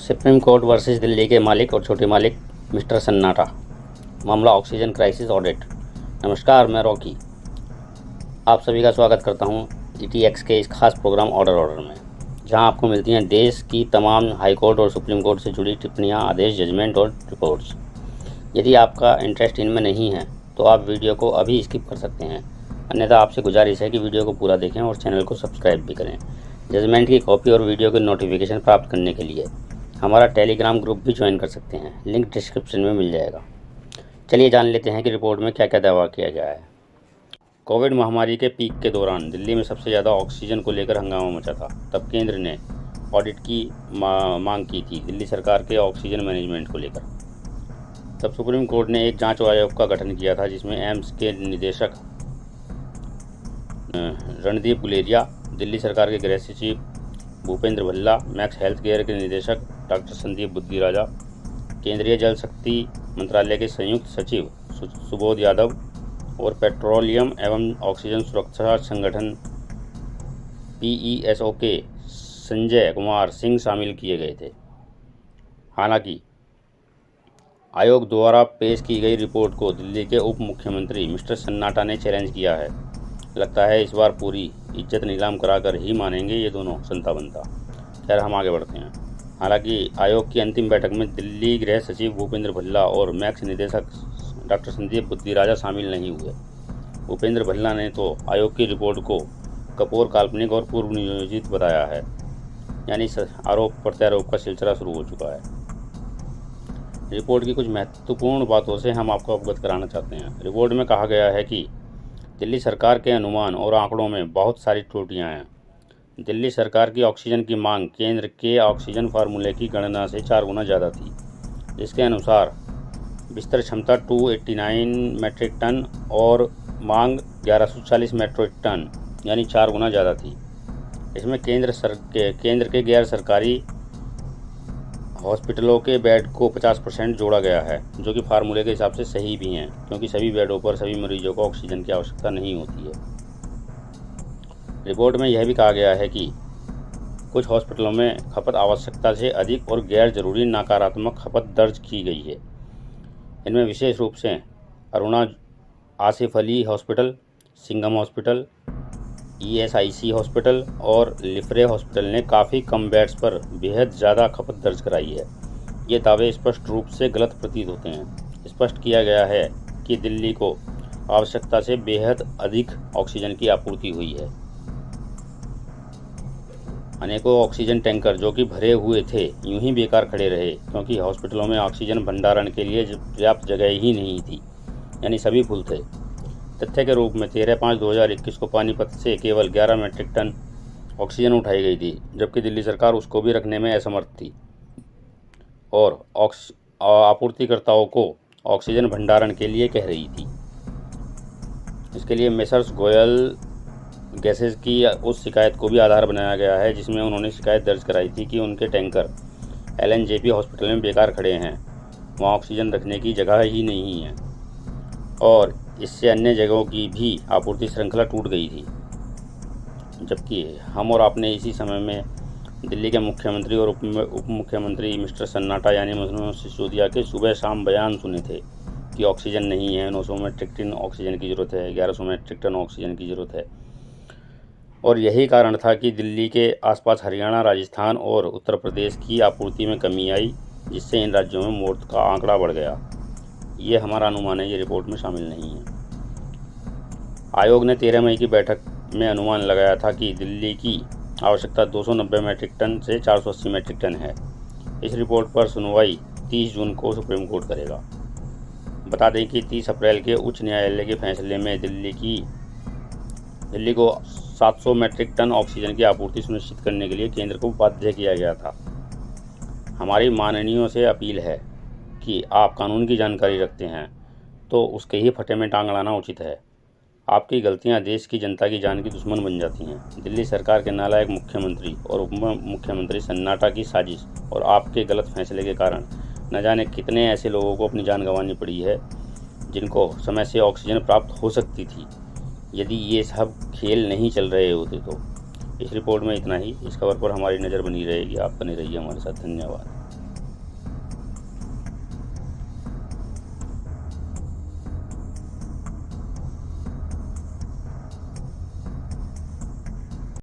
Supreme court versus Delhi के मालिक और छोटे मालिक मिस्टर सन्नाटा, मामला ऑक्सीजन क्राइसिस ऑडिट। नमस्कार, मैं रॉकी आप सभी का स्वागत करता हूं ETX के इस खास प्रोग्राम ऑर्डर में, जहां आपको मिलती हैं देश की तमाम हाई कोर्ट और सुप्रीम कोर्ट से जुड़ी टिप्पणियां, आदेश, जजमेंट और रिपोर्ट्स। यदि आपका इंटरेस्ट इनमें नहीं है तो आप वीडियो को अभी स्किप कर सकते हैं, अन्यथा आपसे गुजारिश है कि वीडियो को पूरा देखें और चैनल को सब्सक्राइब भी करें। जजमेंट की कॉपी और वीडियो के नोटिफिकेशन प्राप्त करने के लिए हमारा टेलीग्राम ग्रुप भी ज्वाइन कर सकते हैं, लिंक डिस्क्रिप्शन में मिल जाएगा। चलिए जान लेते हैं कि रिपोर्ट में क्या क्या दावा किया गया है। कोविड महामारी के पीक के दौरान दिल्ली में सबसे ज़्यादा ऑक्सीजन को लेकर हंगामा मचा था। तब केंद्र ने ऑडिट की मांग की थी दिल्ली सरकार के ऑक्सीजन मैनेजमेंट को लेकर। तब सुप्रीम कोर्ट ने एक जांच आयोग का गठन किया था, जिसमें एम्स के निदेशक रणदीप गुलेरिया, दिल्ली सरकार के गृह सचिव Bhupendra Bhalla, max health care के निदेशक डॉक्टर संदीप बुद्धिराजा, केंद्रीय जल शक्ति मंत्रालय के संयुक्त सचिव सुबोध यादव और पेट्रोलियम एवं ऑक्सीजन सुरक्षा संगठन PESO के संजय कुमार सिंह शामिल किए गए थे। हालांकि आयोग द्वारा पेश की गई रिपोर्ट को दिल्ली के उप मुख्यमंत्री मिस्टर सन्नाटा ने चैलेंज किया है। लगता है इस बार पूरी इज्जत नीलाम कराकर ही मानेंगे ये दोनों संता बनता। खैर, हम आगे बढ़ते हैं। हालांकि आयोग की अंतिम बैठक में दिल्ली गृह सचिव भूपेंद्र भल्ला और मैक्स निदेशक डॉक्टर संदीप बुद्धिराजा शामिल नहीं हुए। भूपेंद्र भल्ला ने तो आयोग की रिपोर्ट को कपोर, काल्पनिक और पूर्व नियोजित बताया है, यानी आरोप प्रत्यारोप का सिलसिला शुरू हो चुका है। रिपोर्ट की कुछ महत्वपूर्ण बातों से हम आपको अवगत कराना चाहते हैं। रिपोर्ट में कहा गया है कि दिल्ली सरकार के अनुमान और आंकड़ों में बहुत सारी त्रुटियां हैं। दिल्ली सरकार की ऑक्सीजन की मांग केंद्र के ऑक्सीजन फार्मूले की गणना से 4 गुना ज़्यादा थी। इसके अनुसार बिस्तर क्षमता 289 मैट्रिक टन और मांग 1140 मैट्रिक टन, यानी 4 गुना ज़्यादा थी। इसमें केंद्र के गैर सरकारी हॉस्पिटलों के बेड को 50% जोड़ा गया है, जो कि फार्मूले के हिसाब से सही भी हैं, क्योंकि सभी बेडों पर सभी मरीजों को ऑक्सीजन की आवश्यकता नहीं होती है। रिपोर्ट में यह भी कहा गया है कि कुछ हॉस्पिटलों में खपत आवश्यकता से अधिक और गैर जरूरी नकारात्मक खपत दर्ज की गई है। इनमें विशेष रूप से Aruna Asif Ali hospital, Singham hospital, ESIC hospital और लिफरे हॉस्पिटल ने काफ़ी कम बेड्स पर बेहद ज़्यादा खपत दर्ज कराई है। ये दावे स्पष्ट रूप से गलत प्रतीत होते हैं। स्पष्ट किया गया है कि दिल्ली को आवश्यकता से बेहद अधिक ऑक्सीजन की आपूर्ति हुई है। अनेकों ऑक्सीजन टैंकर जो कि भरे हुए थे यूं ही बेकार खड़े रहे, क्योंकि हॉस्पिटलों में ऑक्सीजन भंडारण के लिए पर्याप्त जगह ही नहीं थी, यानी सभी फुल थे। तथ्य के रूप में 13/5/2021 को पानीपत से केवल 11 मैट्रिक टन ऑक्सीजन उठाई गई थी, जबकि दिल्ली सरकार उसको भी रखने में असमर्थ थी और आपूर्तिकर्ताओं को ऑक्सीजन भंडारण के लिए कह रही थी। इसके लिए मेसर्स गोयल गैसेस की उस शिकायत को भी आधार बनाया गया है, जिसमें उन्होंने शिकायत दर्ज कराई थी कि उनके टैंकर LNJP हॉस्पिटल में बेकार खड़े हैं, वहाँ ऑक्सीजन रखने की जगह ही नहीं है और इससे अन्य जगहों की भी आपूर्ति श्रृंखला टूट गई थी। जबकि हम और आपने इसी समय में दिल्ली के मुख्यमंत्री और उप मुख्यमंत्री मिस्टर सन्नाटा यानी मनोज सिसोदिया के सुबह शाम बयान सुने थे कि ऑक्सीजन नहीं है, 900 मैट्रिक टन ऑक्सीजन की ज़रूरत है, 1100 मैट्रिक टन ऑक्सीजन की ज़रूरत है। और यही कारण था कि दिल्ली के आसपास हरियाणा, राजस्थान और उत्तर प्रदेश की आपूर्ति में कमी आई, जिससे इन राज्यों में मौत का आंकड़ा बढ़ गया। ये हमारा अनुमान है, ये रिपोर्ट में शामिल नहीं है। आयोग ने 13 मई की बैठक में अनुमान लगाया था कि दिल्ली की आवश्यकता 290 मैट्रिक टन से 480 मैट्रिक टन है। इस रिपोर्ट पर सुनवाई 30 जून को सुप्रीम कोर्ट करेगा। बता दें कि 30 अप्रैल के उच्च न्यायालय के फैसले में दिल्ली को 700 मैट्रिक टन ऑक्सीजन की आपूर्ति सुनिश्चित करने के लिए केंद्र को बाध्य किया गया था। हमारी माननीयों से अपील है कि आप कानून की जानकारी रखते हैं तो उसके ही फटे में टांग अड़ाना उचित है। आपकी गलतियां देश की जनता की जान की दुश्मन बन जाती हैं। दिल्ली सरकार के नालायक मुख्यमंत्री और उप मुख्यमंत्री सन्नाटा की साजिश और आपके गलत फैसले के कारण न जाने कितने ऐसे लोगों को अपनी जान गंवानी पड़ी है, जिनको समय से ऑक्सीजन प्राप्त हो सकती थी यदि ये सब खेल नहीं चल रहे होते तो। इस रिपोर्ट में इतना ही। इस खबर पर हमारी नज़र बनी रहेगी। आप बने रहिए हमारे साथ। धन्यवाद।